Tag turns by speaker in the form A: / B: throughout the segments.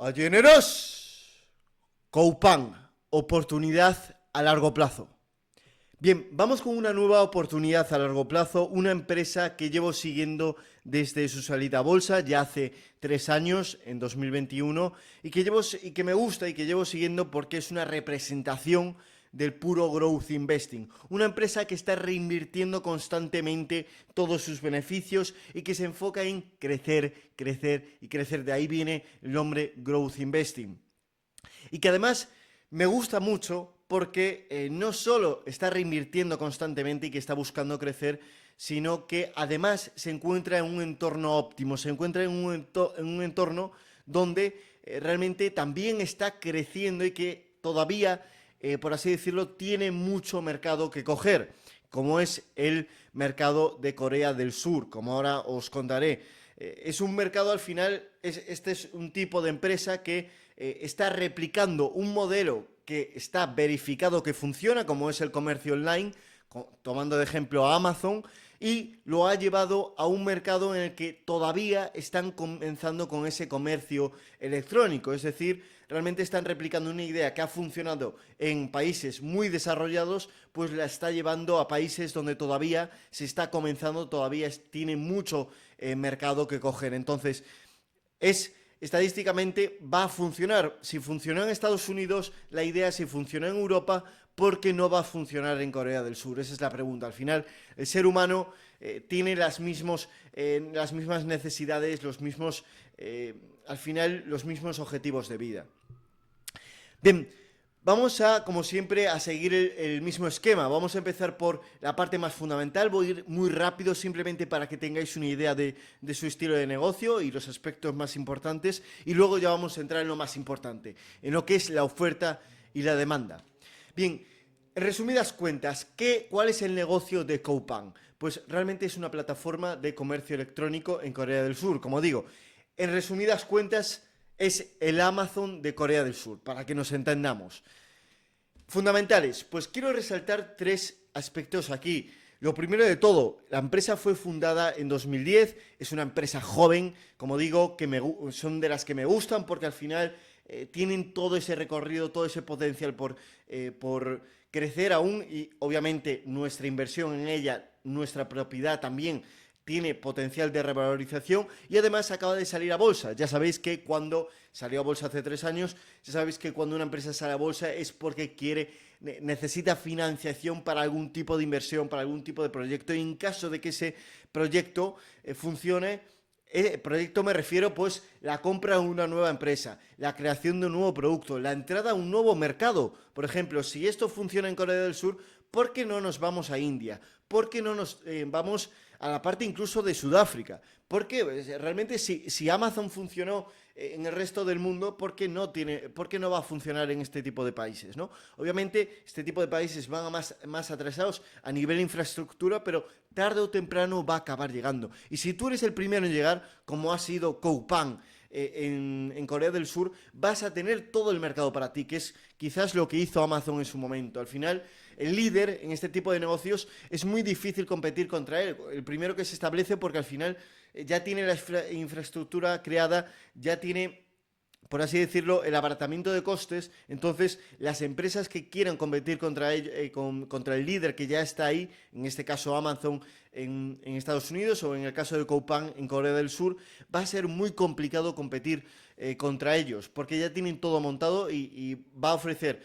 A: Alleneros, Coupang, oportunidad a largo plazo. Bien, vamos con una nueva oportunidad a largo plazo, una empresa que llevo siguiendo desde su salida a bolsa ya hace 3 años, en 2021, y que me gusta y que llevo siguiendo porque es una representación del puro growth investing. Una empresa que está reinvirtiendo constantemente todos sus beneficios y que se enfoca en crecer, crecer y crecer. De ahí viene el nombre growth investing. Y que además me gusta mucho porque no solo está reinvirtiendo constantemente y que está buscando crecer, sino que además se encuentra en un entorno óptimo, se encuentra en un entorno donde realmente también está creciendo y que todavía, por así decirlo, tiene mucho mercado que coger, como es el mercado de Corea del Sur, como ahora os contaré. Es un mercado al final, este es un tipo de empresa que está replicando un modelo que está verificado que funciona, como es el comercio online, tomando de ejemplo a Amazon, y lo ha llevado a un mercado en el que todavía están comenzando con ese comercio electrónico, es decir, realmente están replicando una idea que ha funcionado en países muy desarrollados, pues la está llevando a países donde todavía se está comenzando, todavía tiene mucho mercado que coger. Entonces, estadísticamente va a funcionar. Si funcionó en Estados Unidos, la idea es si funcionó en Europa, ¿por qué no va a funcionar en Corea del Sur? Esa es la pregunta. Al final, el ser humano tiene las mismas necesidades, al final, los mismos objetivos de vida. Bien, vamos a, como siempre, a seguir el mismo esquema. Vamos a empezar por la parte más fundamental. Voy a ir muy rápido simplemente para que tengáis una idea de su estilo de negocio y los aspectos más importantes. Y luego ya vamos a entrar en lo más importante, en lo que es la oferta y la demanda. Bien, en resumidas cuentas, ¿cuál es el negocio de Coupang? Pues realmente es una plataforma de comercio electrónico en Corea del Sur, como digo. En resumidas cuentas, es el Amazon de Corea del Sur, para que nos entendamos. Fundamentales, pues quiero resaltar 3 aspectos aquí. Lo primero de todo, la empresa fue fundada en 2010, es una empresa joven, como digo, son de las que me gustan porque al final tienen todo ese recorrido, todo ese potencial por crecer aún y obviamente nuestra inversión en ella, nuestra propiedad también tiene potencial de revalorización y además acaba de salir a bolsa. Ya sabéis que cuando salió a bolsa hace 3 años, ya sabéis que cuando una empresa sale a bolsa es porque necesita financiación para algún tipo de inversión, para algún tipo de proyecto y en caso de que ese proyecto funcione, proyecto me refiero pues la compra de una nueva empresa, la creación de un nuevo producto, la entrada a un nuevo mercado. Por ejemplo, si esto funciona en Corea del Sur, ¿por qué no nos vamos a India? ¿Por qué no nos vamos a la parte incluso de Sudáfrica? Porque realmente si Amazon funcionó en el resto del mundo, ¿por qué no va a funcionar en este tipo de países, ¿no? Obviamente, este tipo de países van más atrasados a nivel de infraestructura, pero tarde o temprano va a acabar llegando. Y si tú eres el primero en llegar, como ha sido Coupang en Corea del Sur, vas a tener todo el mercado para ti, que es quizás lo que hizo Amazon en su momento. Al final, el líder en este tipo de negocios es muy difícil competir contra él. El primero que se establece porque al final ya tiene la infraestructura creada, ya tiene, por así decirlo, el abaratamiento de costes. Entonces las empresas que quieran competir contra el líder que ya está ahí, en este caso Amazon en Estados Unidos o en el caso de Coupang en Corea del Sur, va a ser muy complicado competir contra ellos porque ya tienen todo montado y va a ofrecer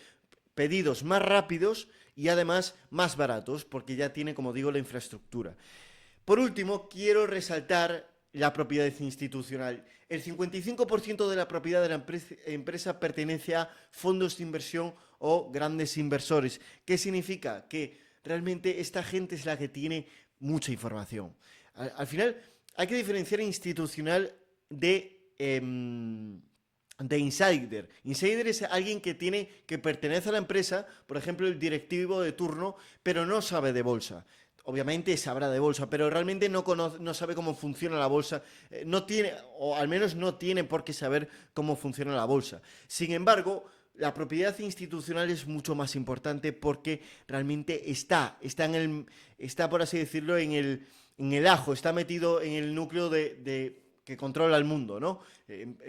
A: pedidos más rápidos y además más baratos porque ya tiene, como digo, la infraestructura. Por último, quiero resaltar la propiedad institucional. El 55% de la propiedad de la empresa pertenece a fondos de inversión o grandes inversores. ¿Qué significa? Que realmente esta gente es la que tiene mucha información. Al final, hay que diferenciar institucional de insider. Insider es alguien que pertenece a la empresa, por ejemplo, el directivo de turno, pero no sabe de bolsa. Obviamente sabrá de bolsa, pero realmente no sabe cómo funciona la bolsa, no tiene, o al menos no tiene por qué saber cómo funciona la bolsa. Sin embargo, la propiedad institucional es mucho más importante porque realmente está por así decirlo, en el ajo, está metido en el núcleo que controla el mundo, ¿no?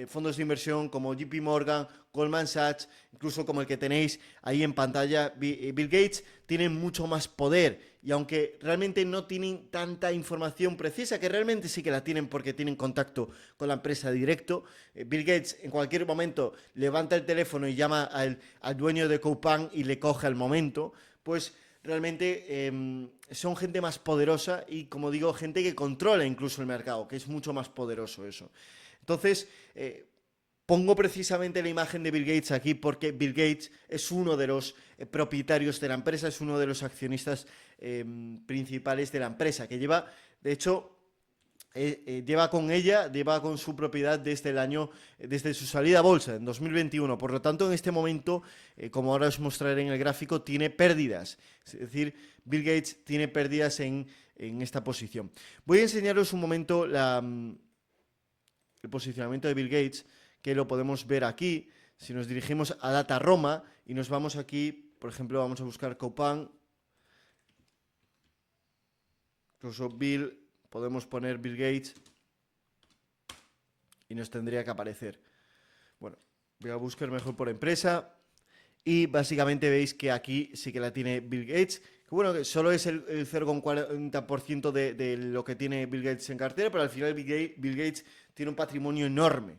A: Fondos de inversión como JP Morgan, Goldman Sachs, incluso como el que tenéis ahí en pantalla, Bill Gates, tienen mucho más poder. Y aunque realmente no tienen tanta información precisa, que realmente sí que la tienen porque tienen contacto con la empresa directo, Bill Gates en cualquier momento levanta el teléfono y llama al dueño de Coupang y le coge al momento, pues realmente son gente más poderosa y, como digo, gente que controla incluso el mercado, que es mucho más poderoso eso. Entonces, pongo precisamente la imagen de Bill Gates aquí porque Bill Gates es uno de los propietarios de la empresa, es uno de los accionistas principales de la empresa, que lleva, de hecho, lleva con su propiedad desde el año, desde su salida a bolsa, en 2021. Por lo tanto, en este momento, como ahora os mostraré en el gráfico, tiene pérdidas. Es decir, Bill Gates tiene pérdidas en esta posición. Voy a enseñaros un momento el posicionamiento de Bill Gates, que lo podemos ver aquí. Si nos dirigimos a Data Roma y nos vamos aquí, por ejemplo, vamos a buscar Coupang, incluso podemos poner Bill Gates y nos tendría que aparecer. Bueno, voy a buscar mejor por empresa y básicamente veis que aquí sí que la tiene Bill Gates, que bueno, que solo es el 0,40% de lo que tiene Bill Gates en cartera, pero al final Bill Gates tiene un patrimonio enorme.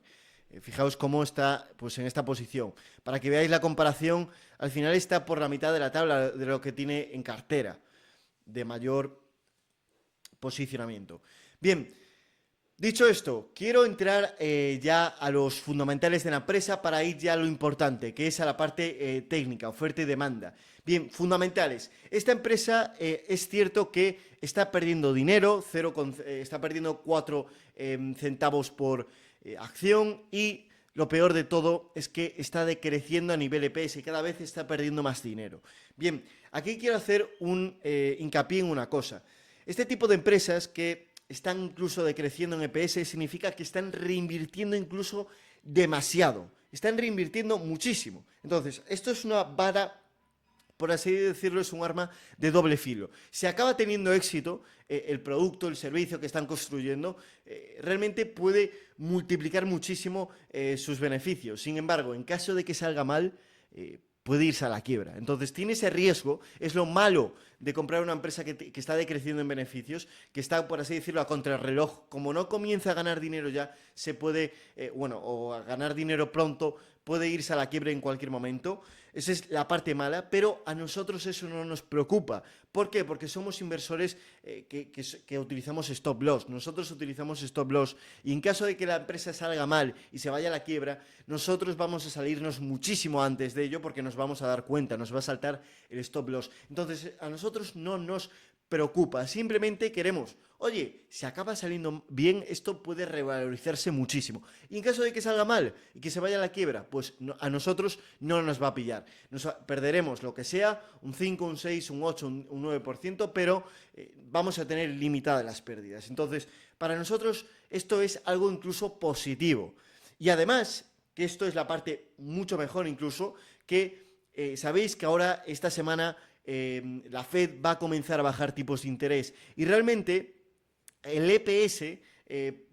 A: Fijaos cómo está pues en esta posición. Para que veáis la comparación, al final está por la mitad de la tabla de lo que tiene en cartera, de mayor posicionamiento. Bien, dicho esto, quiero entrar ya a los fundamentales de la empresa para ir ya a lo importante, que es a la parte técnica, oferta y demanda. Bien, fundamentales. Esta empresa es cierto que está perdiendo dinero, está perdiendo 4 centavos por acción y lo peor de todo es que está decreciendo a nivel EPS, cada vez está perdiendo más dinero. Bien, aquí quiero hacer un hincapié en una cosa. Este tipo de empresas que están incluso decreciendo en EPS significa que están reinvirtiendo incluso demasiado. Están reinvirtiendo muchísimo. Entonces, esto es una vara, por así decirlo, es un arma de doble filo. Si acaba teniendo éxito el producto, el servicio que están construyendo, realmente puede multiplicar muchísimo sus beneficios. Sin embargo, en caso de que salga mal, puede irse a la quiebra. Entonces tiene ese riesgo, es lo malo de comprar una empresa que está decreciendo en beneficios, que está, por así decirlo, a contrarreloj. Como no comienza a ganar dinero ya, se puede, o a ganar dinero pronto, puede irse a la quiebra en cualquier momento. Esa es la parte mala, pero a nosotros eso no nos preocupa. ¿Por qué? Porque somos inversores que utilizamos stop loss. Nosotros utilizamos stop loss y en caso de que la empresa salga mal y se vaya a la quiebra, nosotros vamos a salirnos muchísimo antes de ello porque nos vamos a dar cuenta, nos va a saltar el stop loss. Entonces, a nosotros no nos preocupa, simplemente queremos, oye, si acaba saliendo bien, esto puede revalorizarse muchísimo. Y en caso de que salga mal y que se vaya a la quiebra, pues a nosotros no nos va a pillar. Perderemos lo que sea, un 5, un 6, un 8, un 9%, pero vamos a tener limitadas las pérdidas. Entonces, para nosotros esto es algo incluso positivo. Y además, que esto es la parte mucho mejor incluso, que sabéis que ahora, esta semana, la Fed va a comenzar a bajar tipos de interés y realmente el EPS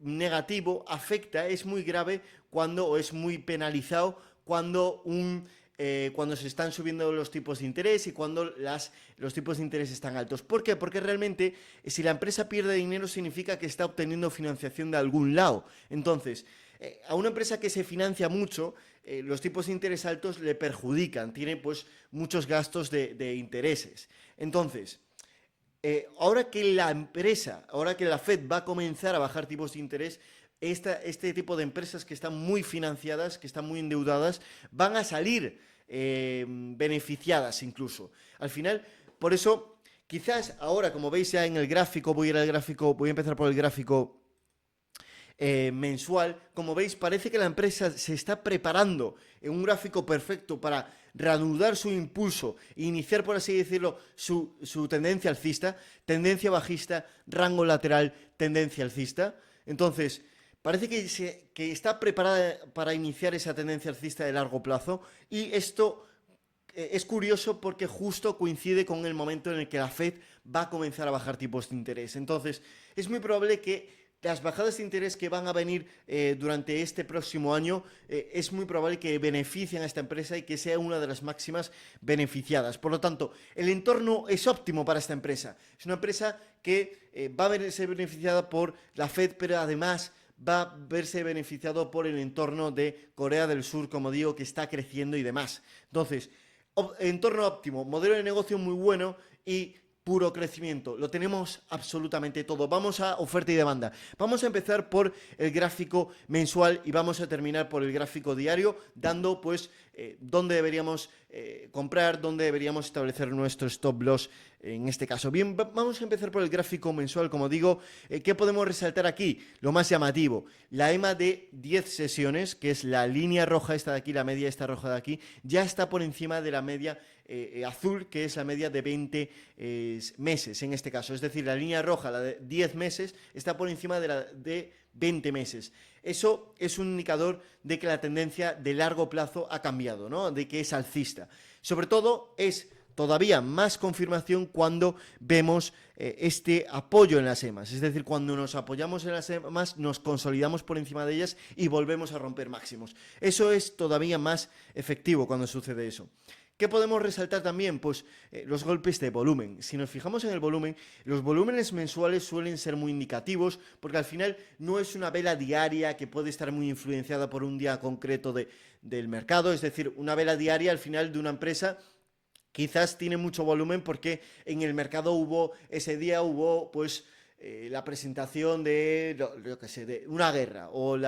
A: negativo afecta, es muy grave o es muy penalizado cuando se están subiendo los tipos de interés y cuando los tipos de interés están altos. ¿Por qué? Porque realmente si la empresa pierde dinero significa que está obteniendo financiación de algún lado. Entonces, a una empresa que se financia mucho, los tipos de interés altos le perjudican, tiene pues muchos gastos de intereses. Entonces, ahora que la Fed va a comenzar a bajar tipos de interés, este tipo de empresas que están muy financiadas, que están muy endeudadas, van a salir beneficiadas incluso. Al final, por eso, quizás ahora, como veis ya en el gráfico, voy a empezar por el gráfico mensual. Como veis, parece que la empresa se está preparando en un gráfico perfecto para reanudar su impulso e iniciar, por así decirlo, su tendencia alcista, tendencia bajista, rango lateral, tendencia alcista. Entonces, parece que está preparada para iniciar esa tendencia alcista de largo plazo y esto es curioso porque justo coincide con el momento en el que la Fed va a comenzar a bajar tipos de interés. Entonces, es muy probable que las bajadas de interés que van a venir durante este próximo año es muy probable que beneficien a esta empresa y que sea una de las máximas beneficiadas. Por lo tanto, el entorno es óptimo para esta empresa. Es una empresa que va a verse beneficiada por la Fed, pero además va a verse beneficiado por el entorno de Corea del Sur, como digo, que está creciendo y demás. Entonces, entorno óptimo, modelo de negocio muy bueno y puro crecimiento. Lo tenemos absolutamente todo. Vamos a oferta y demanda. Vamos a empezar por el gráfico mensual y vamos a terminar por el gráfico diario, dando pues dónde deberíamos comprar, dónde deberíamos establecer nuestro stop loss en este caso. Bien, vamos a empezar por el gráfico mensual, como digo. ¿Qué podemos resaltar aquí? Lo más llamativo, la EMA de 10 sesiones, que es la línea roja esta de aquí, la media esta roja de aquí, ya está por encima de la media azul, que es la media de 20 meses en este caso. Es decir, la línea roja, la de 10 meses, está por encima de la de 20 meses. Eso es un indicador de que la tendencia de largo plazo ha cambiado, ¿no? De que es alcista. Sobre todo es todavía más confirmación cuando vemos este apoyo en las EMAs, es decir, cuando nos apoyamos en las EMAs, nos consolidamos por encima de ellas y volvemos a romper máximos. Eso es todavía más efectivo cuando sucede eso. ¿Qué podemos resaltar también? Pues los golpes de volumen. Si nos fijamos en el volumen, los volúmenes mensuales suelen ser muy indicativos porque al final no es una vela diaria que puede estar muy influenciada por un día concreto del mercado, es decir, una vela diaria al final de una empresa quizás tiene mucho volumen porque en el mercado ese día hubo pues la presentación de, yo qué sé, de una guerra o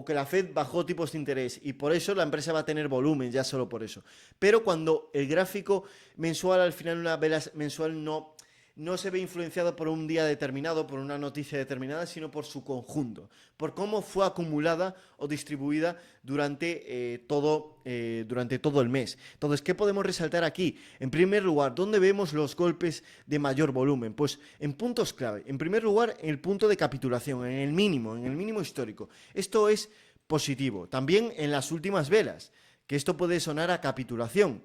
A: que la Fed bajó tipos de interés y por eso la empresa va a tener volumen, ya solo por eso. Pero cuando el gráfico mensual, al final una vela mensual no se ve influenciado por un día determinado, por una noticia determinada, sino por su conjunto, por cómo fue acumulada o distribuida durante todo el mes. Entonces, ¿qué podemos resaltar aquí? En primer lugar, ¿dónde vemos los golpes de mayor volumen? Pues en puntos clave. En primer lugar, en el punto de capitulación, en el mínimo histórico. Esto es positivo. También en las últimas velas, que esto puede sonar a capitulación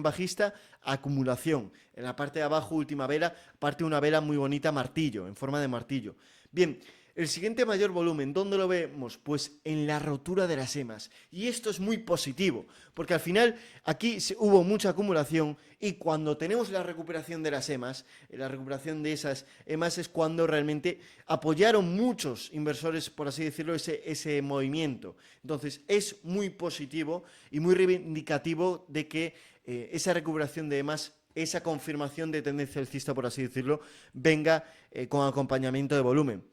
A: bajista, acumulación. En la parte de abajo, última vela, parte una vela muy bonita, martillo, en forma de martillo. Bien, el siguiente mayor volumen, ¿dónde lo vemos? Pues en la rotura de las EMAs. Y esto es muy positivo, porque al final aquí hubo mucha acumulación y cuando tenemos la recuperación de las EMAs, la recuperación de esas EMAs es cuando realmente apoyaron muchos inversores, por así decirlo, ese movimiento. Entonces es muy positivo y muy reivindicativo de que esa recuperación de EMAs, esa confirmación de tendencia alcista, por así decirlo, venga con acompañamiento de volumen.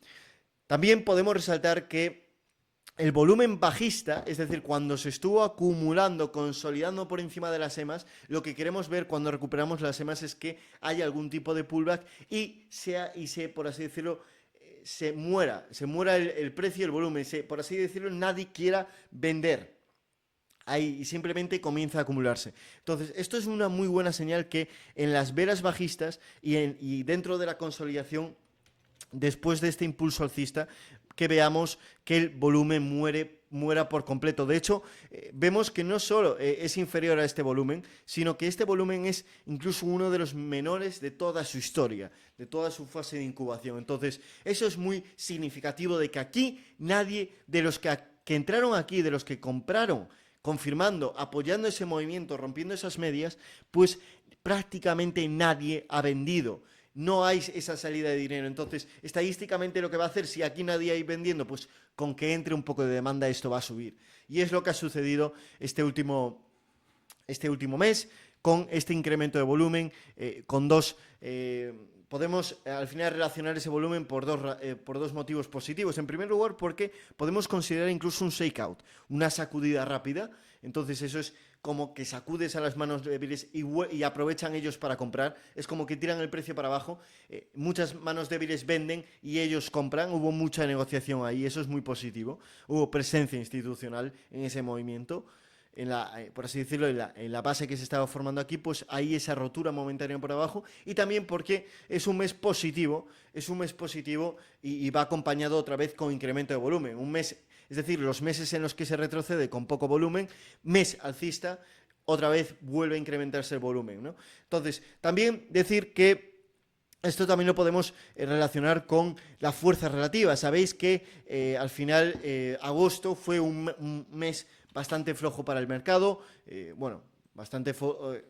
A: También podemos resaltar que el volumen bajista, es decir, cuando se estuvo acumulando, consolidando por encima de las EMAs, lo que queremos ver cuando recuperamos las EMAs es que haya algún tipo de pullback y por así decirlo, se muera el precio y el volumen, por así decirlo, nadie quiera vender. Ahí simplemente comienza a acumularse. Entonces, esto es una muy buena señal que en las velas bajistas y dentro de la consolidación, después de este impulso alcista, que veamos que el volumen muera por completo. De hecho, vemos que no solo es inferior a este volumen, sino que este volumen es incluso uno de los menores de toda su historia, de toda su fase de incubación. Entonces, eso es muy significativo de que aquí nadie de los que entraron aquí, de los que compraron, confirmando, apoyando ese movimiento, rompiendo esas medias, pues prácticamente nadie ha vendido. No hay esa salida de dinero. Entonces, estadísticamente lo que va a hacer, si aquí nadie hay vendiendo, pues con que entre un poco de demanda esto va a subir. Y es lo que ha sucedido este último mes con este incremento de volumen, con dos... podemos al final relacionar ese volumen por dos motivos positivos. En primer lugar, porque podemos considerar incluso un shakeout, una sacudida rápida. Entonces eso es como que sacudes a las manos débiles y aprovechan ellos para comprar. Es como que tiran el precio para abajo. Muchas manos débiles venden y ellos compran. Hubo mucha negociación ahí, eso es muy positivo. Hubo presencia institucional en ese movimiento. Por así decirlo, en la base que se estaba formando aquí, pues hay esa rotura momentánea por abajo, y también porque es un mes positivo y va acompañado otra vez con incremento de volumen. Un mes, es decir, los meses en los que se retrocede con poco volumen, mes alcista, otra vez vuelve a incrementarse el volumen, ¿no? Entonces, también decir que Esto también lo podemos relacionar con la fuerza relativa. Sabéis que al final agosto fue un mes bastante flojo para el mercado. Bueno,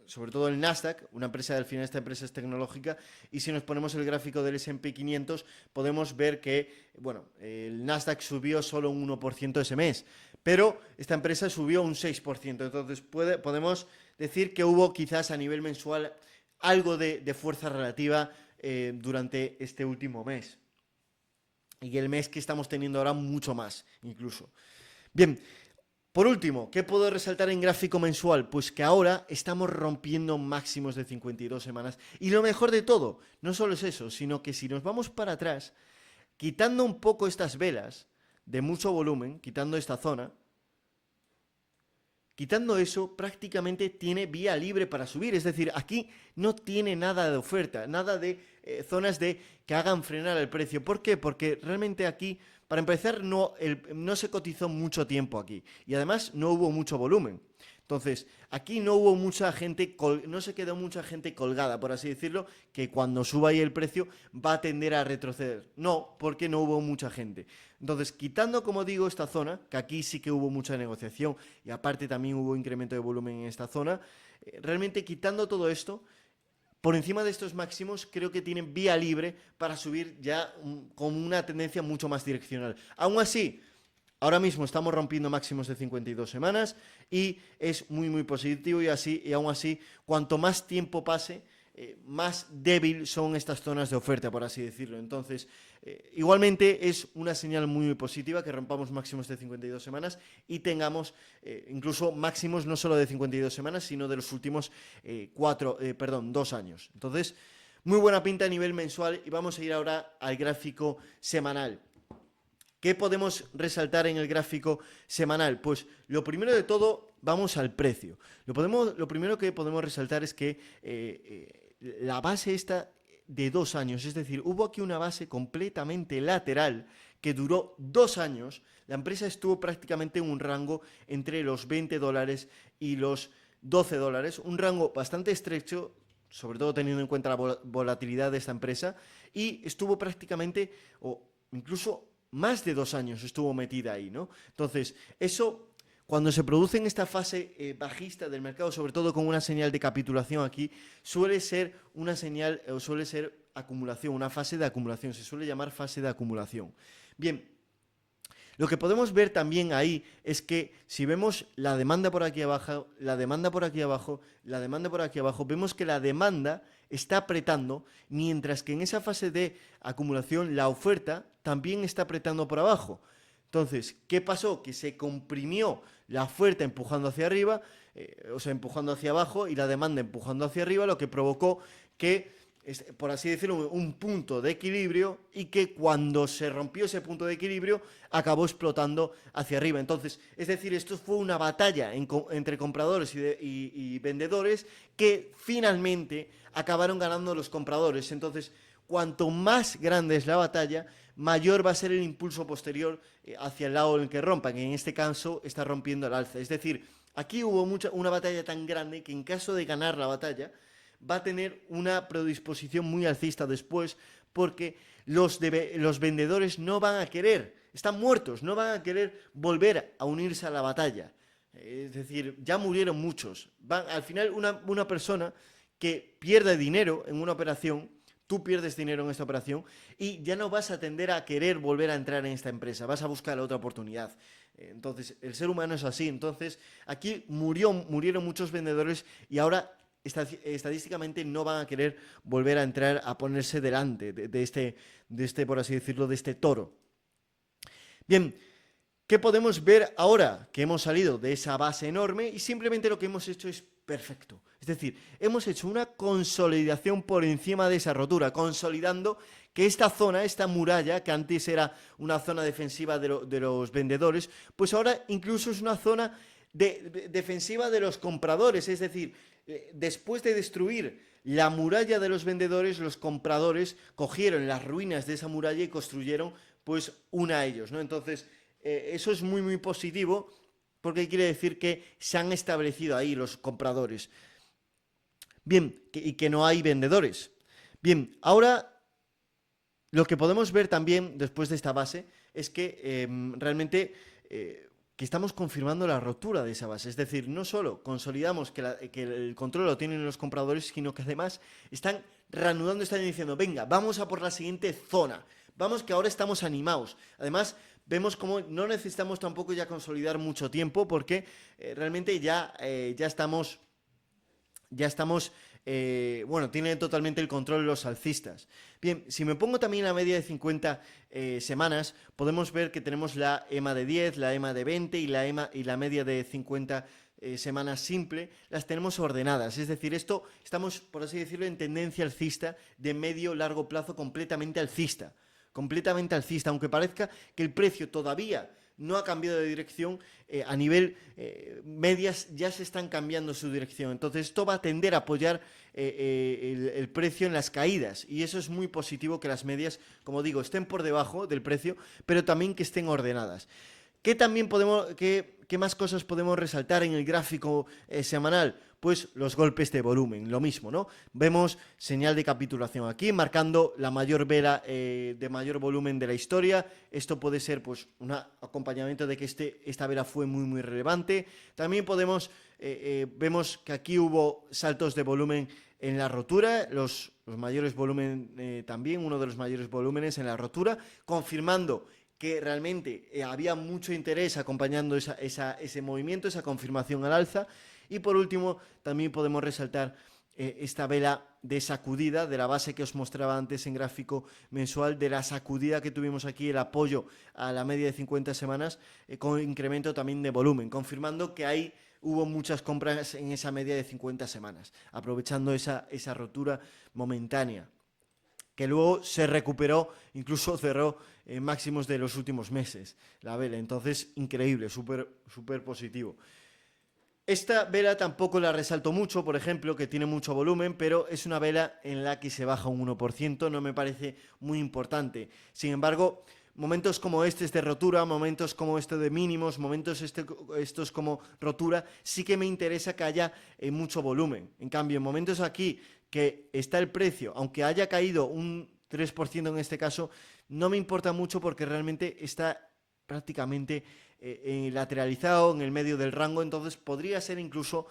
A: sobre todo el Nasdaq, una empresa, al final esta empresa es tecnológica, y si nos ponemos el gráfico del S&P 500 podemos ver que, bueno, el Nasdaq subió solo un 1% ese mes, pero esta empresa subió un 6%, entonces podemos decir que hubo quizás a nivel mensual algo de fuerza relativa durante este último mes. Y el mes que estamos teniendo ahora mucho más, incluso. Bien, por último, ¿qué puedo resaltar en gráfico mensual? Pues que ahora estamos rompiendo máximos de 52 semanas. Y lo mejor de todo, no solo es eso, sino que si nos vamos para atrás, quitando un poco estas velas de mucho volumen, quitando esta zona, quitando eso, prácticamente tiene vía libre para subir. Es decir, aquí no tiene nada de oferta, nada de zonas que hagan frenar el precio. ¿Por qué? Porque realmente aquí, para empezar, no se cotizó mucho tiempo aquí. Y además no hubo mucho volumen. Entonces, aquí no hubo mucha gente, no se quedó mucha gente colgada, por así decirlo, que cuando suba ahí el precio va a tender a retroceder. No, porque no hubo mucha gente. Entonces, quitando, como digo, esta zona, que aquí sí que hubo mucha negociación y aparte también hubo incremento de volumen en esta zona, realmente quitando todo esto, por encima de estos máximos creo que tienen vía libre para subir ya con una tendencia mucho más direccional. Aún así, ahora mismo estamos rompiendo máximos de 52 semanas y es muy positivo, y aún así, cuanto más tiempo pase, más débil son estas zonas de oferta, por así decirlo. Entonces, igualmente es una señal muy positiva que rompamos máximos de 52 semanas y tengamos incluso máximos no solo de 52 semanas, sino de los últimos 2 años. Entonces, muy buena pinta a nivel mensual, y vamos a ir ahora al gráfico semanal. ¿Qué podemos resaltar en el gráfico semanal? Pues lo primero de todo, vamos al precio. Lo primero que podemos resaltar es que la base está de 2 años, es decir, hubo aquí una base completamente lateral que duró 2 años. La empresa estuvo prácticamente en un rango entre los $20 y los $12, un rango bastante estrecho, sobre todo teniendo en cuenta la volatilidad de esta empresa, y estuvo prácticamente, o incluso más de 2 años estuvo metida ahí, ¿no? Entonces, eso, cuando se produce en esta fase bajista del mercado, sobre todo con una señal de capitulación aquí, suele ser una señal, o suele ser acumulación, una fase de acumulación, se suele llamar fase de acumulación. Bien, lo que podemos ver también ahí es que si vemos la demanda por aquí abajo, la demanda por aquí abajo, la demanda por aquí abajo, vemos que la demanda está apretando, mientras que en esa fase de acumulación la oferta también está apretando por abajo. Entonces, ¿qué pasó? Que se comprimió la oferta empujando hacia arriba, o sea, empujando hacia abajo, y la demanda empujando hacia arriba, lo que provocó que, por así decirlo, un punto de equilibrio, y que cuando se rompió ese punto de equilibrio acabó explotando hacia arriba. Entonces, es decir, esto fue una batalla entre compradores y vendedores que finalmente acabaron ganando los compradores. Entonces, cuanto más grande es la batalla, mayor va a ser el impulso posterior hacia el lado en el que rompan, que en este caso está rompiendo al alza. Es decir, aquí hubo una batalla tan grande que en caso de ganar la batalla va a tener una predisposición muy alcista después, porque los vendedores no van a querer, están muertos, no van a querer volver a unirse a la batalla. Es decir, ya murieron muchos. Al final, una persona que pierde dinero en una operación, tú pierdes dinero en esta operación y ya no vas a tender a querer volver a entrar en esta empresa, vas a buscar otra oportunidad. Entonces, el ser humano es así. Entonces, aquí murieron muchos vendedores y ahora estadísticamente no van a querer volver a entrar, a ponerse delante de este, por así decirlo, de este toro. Bien, ¿qué podemos ver ahora? Que hemos salido de esa base enorme y simplemente lo que hemos hecho es perfecto. Es decir, hemos hecho una consolidación por encima de esa rotura, consolidando que esta zona, esta muralla, que antes era una zona defensiva de los vendedores, pues ahora incluso es una zona defensiva de los compradores. Es decir, después de destruir la muralla de los vendedores, los compradores cogieron las ruinas de esa muralla y construyeron pues una a ellos, ¿no? Entonces, eso es muy positivo, porque quiere decir que se han establecido ahí los compradores. Bien, y que no hay vendedores. Bien, ahora lo que podemos ver también después de esta base es que realmente que estamos confirmando la rotura de esa base. Es decir, no solo consolidamos que el control lo tienen los compradores, sino que además están reanudando, están diciendo, venga, vamos a por la siguiente zona. Vamos que ahora estamos animados. Además, vemos como no necesitamos tampoco ya consolidar mucho tiempo porque realmente ya estamos... bueno, tienen totalmente el control los alcistas. Bien, si me pongo también la media de 50 semanas, podemos ver que tenemos la EMA de 10, la EMA de 20 y la media de 50 semanas simple, las tenemos ordenadas. Es decir, esto estamos, por así decirlo, en tendencia alcista de medio-largo plazo completamente alcista. Completamente alcista, aunque parezca que el precio todavía no ha cambiado de dirección, a nivel medias ya se están cambiando su dirección. Entonces esto va a tender a apoyar el precio en las caídas y eso es muy positivo, que las medias, como digo, estén por debajo del precio, pero también que estén ordenadas. ¿Qué más cosas podemos resaltar en el gráfico semanal? Pues los golpes de volumen, lo mismo, ¿no? Vemos señal de capitulación aquí, marcando la mayor vela de mayor volumen de la historia. Esto puede ser, pues, un acompañamiento de que esta vela fue muy relevante. También vemos que aquí hubo saltos de volumen en la rotura, los mayores volumen también, uno de los mayores volúmenes en la rotura, confirmando que realmente había mucho interés acompañando ese movimiento, esa confirmación al alza. Y por último, también podemos resaltar esta vela de sacudida de la base que os mostraba antes en gráfico mensual, de la sacudida que tuvimos aquí, el apoyo a la media de 50 semanas, con incremento también de volumen, confirmando que ahí hubo muchas compras en esa media de 50 semanas, aprovechando esa rotura momentánea, que luego se recuperó, incluso cerró máximos de los últimos meses, la vela. Entonces, increíble, súper positivo. Esta vela tampoco la resalto mucho, por ejemplo, que tiene mucho volumen, pero es una vela en la que se baja un 1%, no me parece muy importante. Sin embargo, momentos como este de rotura, momentos como este de mínimos, momentos estos como rotura, sí que me interesa que haya mucho volumen. En cambio, en momentos aquí que está el precio, aunque haya caído un 3% en este caso, no me importa mucho porque realmente está prácticamente lateralizado en el medio del rango, entonces podría ser incluso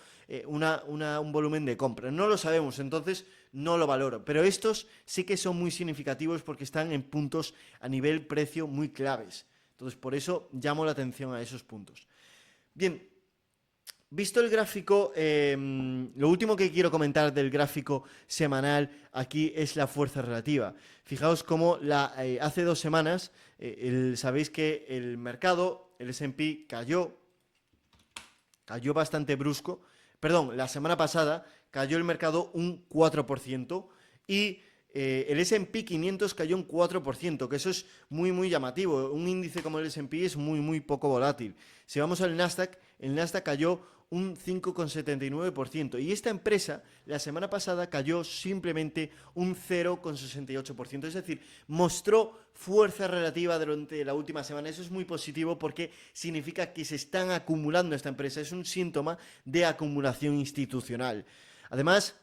A: un volumen de compra. No lo sabemos, entonces no lo valoro, pero estos sí que son muy significativos porque están en puntos a nivel precio muy claves. Entonces por eso llamo la atención a esos puntos. Bien, visto el gráfico, lo último que quiero comentar del gráfico semanal aquí es la fuerza relativa. Fijaos cómo hace 2 semanas, sabéis que el mercado, el S&P cayó bastante brusco. Perdón, la semana pasada cayó el mercado un 4% y el S&P 500 cayó un 4%, que eso es muy llamativo. Un índice como el S&P es muy poco volátil. Si vamos al Nasdaq, el Nasdaq cayó un 5,79%. Y esta empresa, la semana pasada, cayó simplemente un 0,68%. Es decir, mostró fuerza relativa durante la última semana. Eso es muy positivo porque significa que se están acumulando esta empresa. Es un síntoma de acumulación institucional. Además,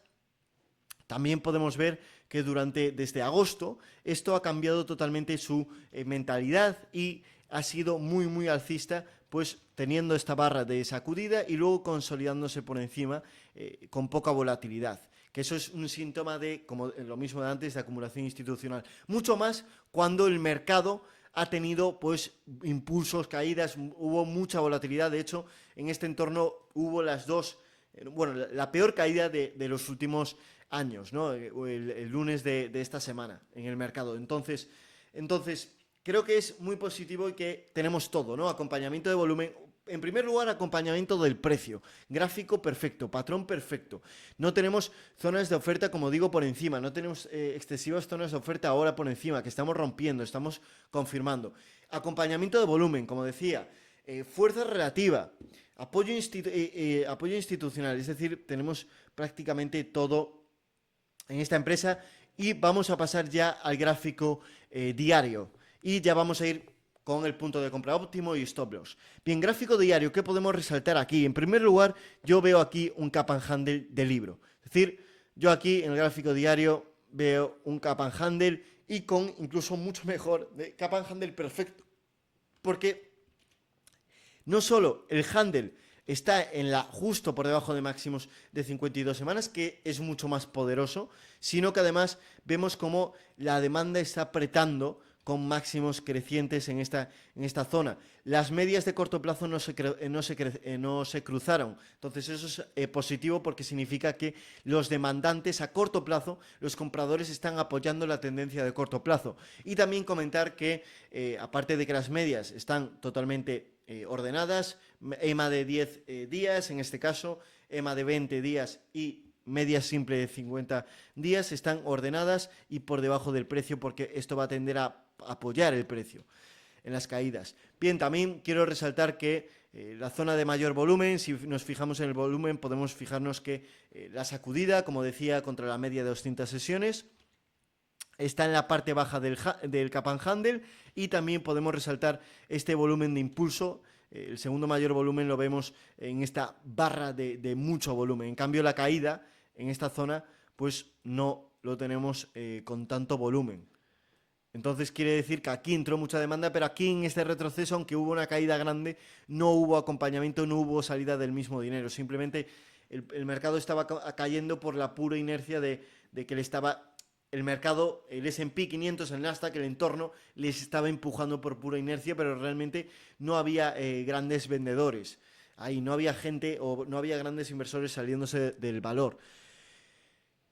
A: también podemos ver que desde agosto, esto ha cambiado totalmente su mentalidad y ha sido muy alcista, pues teniendo esta barra de sacudida y luego consolidándose por encima con poca volatilidad. Que eso es un síntoma de, como lo mismo de antes, de acumulación institucional. Mucho más cuando el mercado ha tenido pues impulsos, caídas, hubo mucha volatilidad. De hecho, en este entorno hubo la peor caída de los últimos años, ¿no? El lunes de esta semana en el mercado. Entonces, creo que es muy positivo y que tenemos todo, ¿no? Acompañamiento de volumen. En primer lugar, acompañamiento del precio. Gráfico perfecto, patrón perfecto. No tenemos zonas de oferta, como digo, por encima. No tenemos excesivas zonas de oferta ahora por encima, que estamos rompiendo, estamos confirmando. Acompañamiento de volumen, como decía. Fuerza relativa. Apoyo institucional. Es decir, tenemos prácticamente todo en esta empresa y vamos a pasar ya al gráfico diario y ya vamos a ir con el punto de compra óptimo y stop loss. Bien, gráfico diario, ¿qué podemos resaltar aquí? En primer lugar, yo veo aquí un cap and handle de libro. Es decir, yo aquí en el gráfico diario veo un cap and handle y con incluso mucho mejor cap and handle perfecto, porque no solo el handle está justo por debajo de máximos de 52 semanas, que es mucho más poderoso, sino que además vemos como la demanda está apretando con máximos crecientes en esta zona. Las medias de corto plazo no se cruzaron. Entonces eso es positivo porque significa que los demandantes a corto plazo, los compradores están apoyando la tendencia de corto plazo. Y también comentar que, aparte de que las medias están totalmente ordenadas, EMA de 10 días, en este caso, EMA de 20 días y media simple de 50 días están ordenadas y por debajo del precio, porque esto va a tender a apoyar el precio en las caídas. Bien, también quiero resaltar que la zona de mayor volumen, si nos fijamos en el volumen, podemos fijarnos que la sacudida, como decía, contra la media de 200 sesiones, está en la parte baja del cap and handle, y también podemos resaltar este volumen de impulso. El segundo mayor volumen lo vemos en esta barra de mucho volumen. En cambio, la caída en esta zona, pues no lo tenemos con tanto volumen. Entonces quiere decir que aquí entró mucha demanda, pero aquí en este retroceso, aunque hubo una caída grande, no hubo acompañamiento, no hubo salida del mismo dinero. Simplemente el mercado estaba cayendo por la pura inercia de que el mercado, el S&P 500, el Nasdaq, el entorno, les estaba empujando por pura inercia, pero realmente no había grandes vendedores. Ahí no había gente o no había grandes inversores saliéndose del valor.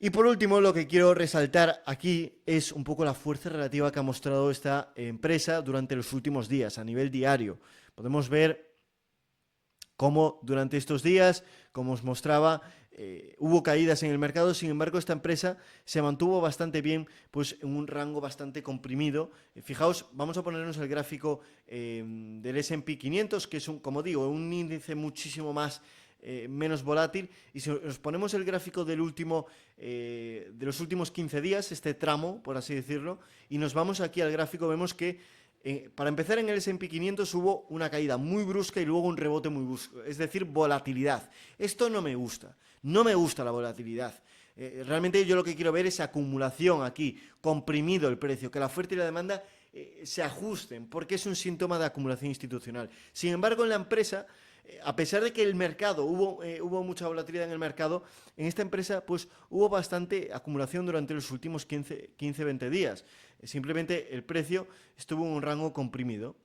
A: Y por último, lo que quiero resaltar aquí es un poco la fuerza relativa que ha mostrado esta empresa durante los últimos días, a nivel diario. Podemos ver cómo durante estos días, como os mostraba, hubo caídas en el mercado. Sin embargo, esta empresa se mantuvo bastante bien, pues en un rango bastante comprimido. Fijaos, vamos a ponernos el gráfico del S&P 500, que es, como digo, un índice muchísimo menos volátil, y si nos ponemos el gráfico de los últimos 15 días, este tramo, por así decirlo, y nos vamos aquí al gráfico, vemos que para empezar, en el S&P 500 hubo una caída muy brusca y luego un rebote muy brusco, es decir, volatilidad. Esto no me gusta la volatilidad. Realmente yo lo que quiero ver es acumulación aquí, comprimido el precio, que la oferta y la demanda se ajusten, porque es un síntoma de acumulación institucional. Sin embargo, en la empresa, a pesar de que el mercado, hubo mucha volatilidad en el mercado, en esta empresa pues hubo bastante acumulación durante los últimos 15-20 días. Simplemente el precio estuvo en un rango comprimido.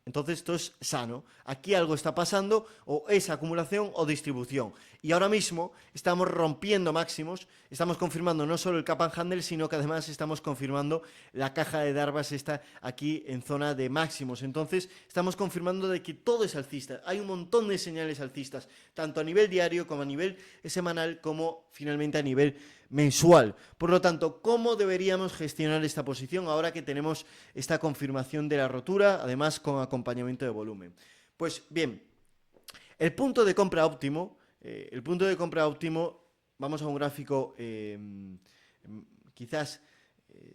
A: Entonces esto es sano. Aquí algo está pasando, o es acumulación o distribución. Y ahora mismo estamos rompiendo máximos, estamos confirmando no solo el cap and handle, sino que además estamos confirmando la caja de Darvas está aquí en zona de máximos. Entonces estamos confirmando de que todo es alcista. Hay un montón de señales alcistas, tanto a nivel diario como a nivel semanal, como finalmente a nivel mensual. Por lo tanto, ¿cómo deberíamos gestionar esta posición ahora que tenemos esta confirmación de la rotura, además con acompañamiento de volumen? Pues bien, el punto de compra óptimo, vamos a un gráfico quizás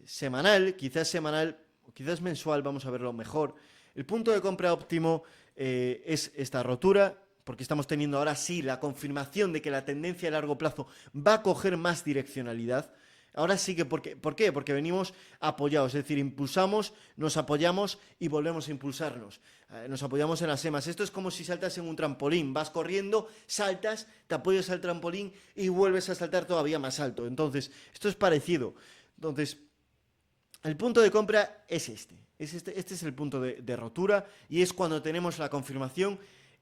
A: semanal, o quizás mensual, vamos a verlo mejor. El punto de compra óptimo es esta rotura, porque estamos teniendo ahora sí la confirmación de que la tendencia a largo plazo va a coger más direccionalidad. Ahora sí que, ¿por qué? Porque venimos apoyados, es decir, impulsamos, nos apoyamos y volvemos a impulsarnos. Nos apoyamos en las EMAs. Esto es como si saltas en un trampolín, vas corriendo, saltas, te apoyas al trampolín y vuelves a saltar todavía más alto. Entonces, esto es parecido. Entonces, el punto de compra es este. Este es el punto de rotura, y es cuando tenemos la confirmación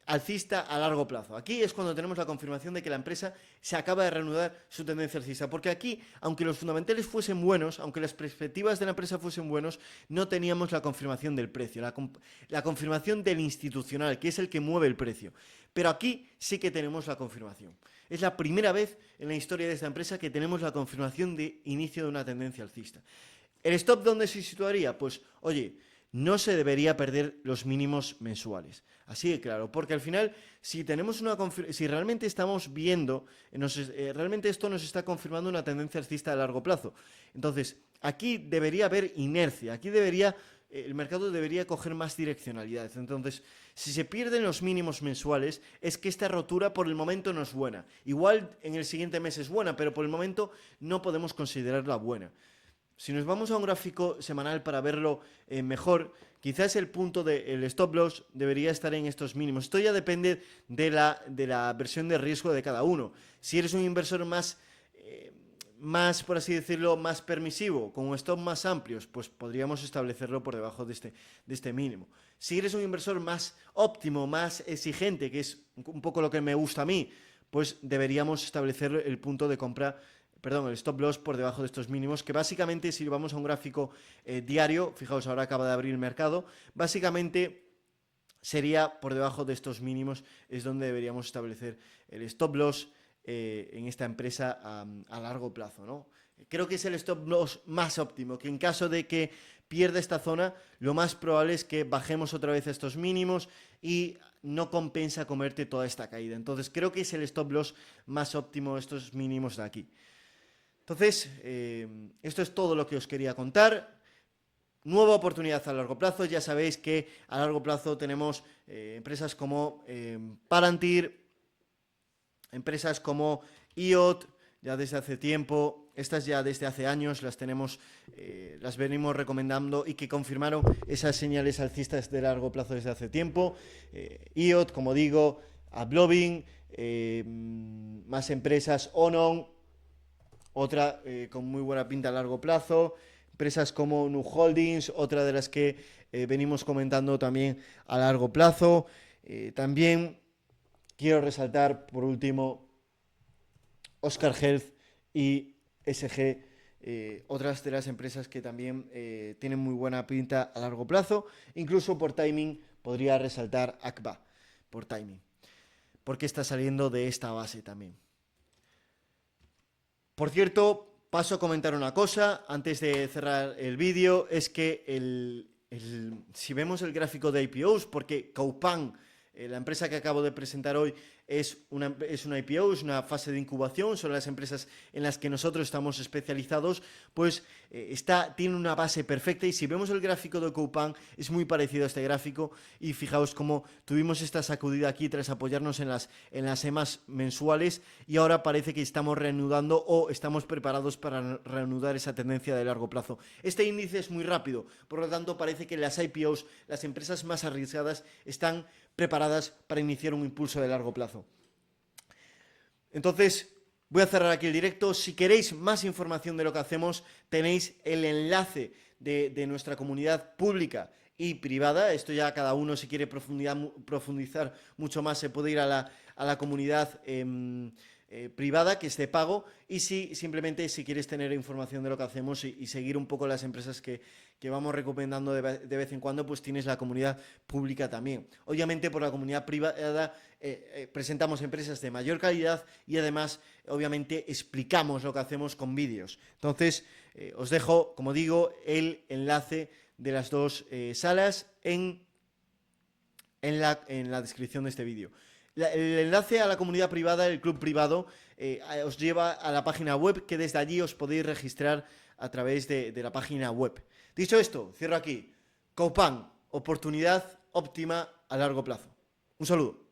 A: alcista a largo plazo. Aquí es cuando tenemos la confirmación de que la empresa se acaba de reanudar su tendencia alcista, porque aquí, aunque los fundamentales fuesen buenos, aunque las perspectivas de la empresa fuesen buenos, no teníamos la confirmación del precio, la confirmación del institucional, que es el que mueve el precio. Pero aquí sí que tenemos la confirmación. Es la primera vez en la historia de esta empresa que tenemos la confirmación de inicio de una tendencia alcista. ¿El stop dónde se situaría? Pues, oye, no se debería perder los mínimos mensuales. Así de claro, porque al final, si realmente estamos viendo, realmente esto nos está confirmando una tendencia alcista a largo plazo. Entonces, aquí debería haber inercia, aquí debería el mercado debería coger más direccionalidad. Entonces, si se pierden los mínimos mensuales, es que esta rotura por el momento no es buena. Igual en el siguiente mes es buena, pero por el momento no podemos considerarla buena. Si nos vamos a un gráfico semanal para verlo mejor, quizás el punto del stop loss debería estar en estos mínimos. Esto ya depende de la versión de riesgo de cada uno. Si eres un inversor más, por así decirlo, más permisivo, con stop más amplios, pues podríamos establecerlo por debajo de este mínimo. Si eres un inversor más óptimo, más exigente, que es un poco lo que me gusta a mí, pues deberíamos establecer el punto de compra, el stop loss por debajo de estos mínimos, que básicamente, si vamos a un gráfico diario, fijaos, ahora acaba de abrir el mercado, básicamente sería por debajo de estos mínimos, es donde deberíamos establecer el stop loss en esta empresa a largo plazo, ¿no? Creo que es el stop loss más óptimo, que en caso de que pierda esta zona, lo más probable es que bajemos otra vez a estos mínimos y no compensa comerte toda esta caída. Entonces creo que es el stop loss más óptimo, estos mínimos de aquí. Entonces, esto es todo lo que os quería contar. Nueva oportunidad a largo plazo. Ya sabéis que a largo plazo tenemos empresas como Palantir, empresas como IoT, ya desde hace tiempo. Estas ya desde hace años las tenemos, las venimos recomendando y que confirmaron esas señales alcistas de largo plazo desde hace tiempo. IoT, como digo, AppLovin, más empresas, Onon, otra con muy buena pinta a largo plazo, empresas como Nu Holdings, otra de las que venimos comentando también a largo plazo. También quiero resaltar, por último, Oscar Health y SG, otras de las empresas que también tienen muy buena pinta a largo plazo. Incluso por timing podría resaltar ACBA, por timing, porque está saliendo de esta base también. Por cierto, paso a comentar una cosa antes de cerrar el vídeo, es que si vemos el gráfico de IPOs, porque Coupang, la empresa que acabo de presentar hoy, es una IPO, es una fase de incubación, son las empresas en las que nosotros estamos especializados, pues tiene una base perfecta, y si vemos el gráfico de Coupang es muy parecido a este gráfico, y fijaos cómo tuvimos esta sacudida aquí tras apoyarnos en las EMAs mensuales, y ahora parece que estamos reanudando o estamos preparados para reanudar esa tendencia de largo plazo. Este índice es muy rápido, por lo tanto parece que las IPOs, las empresas más arriesgadas, están preparadas para iniciar un impulso de largo plazo. Entonces, voy a cerrar aquí el directo. Si queréis más información de lo que hacemos, tenéis el enlace de nuestra comunidad pública y privada. Esto ya cada uno, si quiere profundizar mucho más, se puede ir a la comunidad privada, que es de pago, y simplemente si quieres tener información de lo que hacemos y seguir un poco las empresas que vamos recomendando de vez en cuando, pues tienes la comunidad pública también. Obviamente por la comunidad privada presentamos empresas de mayor calidad y además obviamente explicamos lo que hacemos con vídeos. Entonces os dejo, como digo, el enlace de las dos salas en la descripción de este vídeo. El enlace a la comunidad privada, el club privado, os lleva a la página web, que desde allí os podéis registrar a través de la página web. Dicho esto, cierro aquí. Coupang, oportunidad óptima a largo plazo. Un saludo.